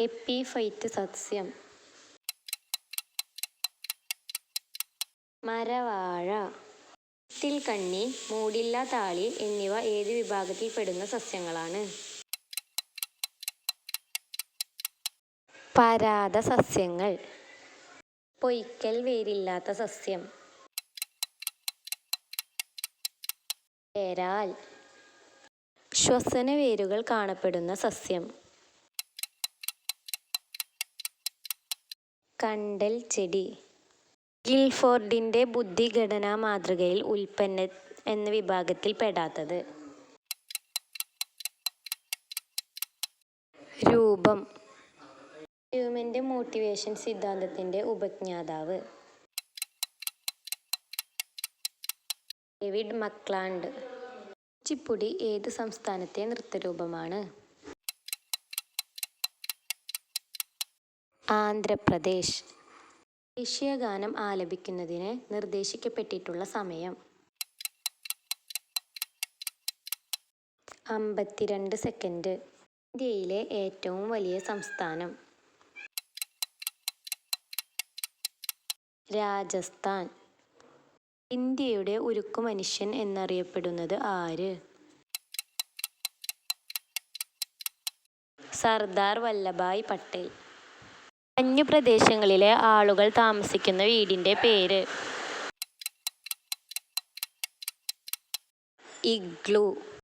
Epiphyte സസ്യം. മരവാഴ. വിത്തിൽക്കണ്ണി, മൂടില്ല താളി എന്നിവ ഏത് വിഭാഗത്തിൽപ്പെടുന്ന സസ്യങ്ങളാണ്? പരാദ സസ്യങ്ങൾ. പൊയ്ക്കൽ വേരില്ലാത്ത സസ്യം. പേരാൽ. ശ്വസന വേരുകൾ കാണപ്പെടുന്ന സസ്യം. കണ്ടൽ ചെടി. ഗിൽഫോർഡിന്റെ ബുദ്ധിഘടനാ മാതൃകയിൽ ഉൽപ്പന്നം എന്ന വിഭാഗത്തിൽ പെടാത്തത്? രൂപം. ഹ്യൂമന്റെ മോട്ടിവേഷൻ സിദ്ധാന്തത്തിന്റെ ഉപജ്ഞാതാവ്? ഡേവിഡ് മക്ലാൻഡ്. കുച്ചിപ്പുടി ഏത് സംസ്ഥാനത്തെ നൃത്തരൂപമാണ്? ആന്ധ്രാപ്രദേശ്. ദേശീയഗാനം ആലപിക്കുന്നതിന് നിർദ്ദേശിക്കപ്പെട്ടിട്ടുള്ള സമയം? 52 സെക്കൻഡ്. ഇന്ത്യയിലെ ഏറ്റവും വലിയ സംസ്ഥാനം? രാജസ്ഥാൻ. ഇന്ത്യയുടെ ഉരുക്കു മനുഷ്യൻ എന്നറിയപ്പെടുന്നത് ആര്? സർദാർ വല്ലഭായ് പട്ടേൽ. മഞ്ഞു പ്രദേശങ്ങളിലെ ആളുകൾ താമസിക്കുന്ന വീടിന്റെ പേര്? ഇഗ്ലൂ.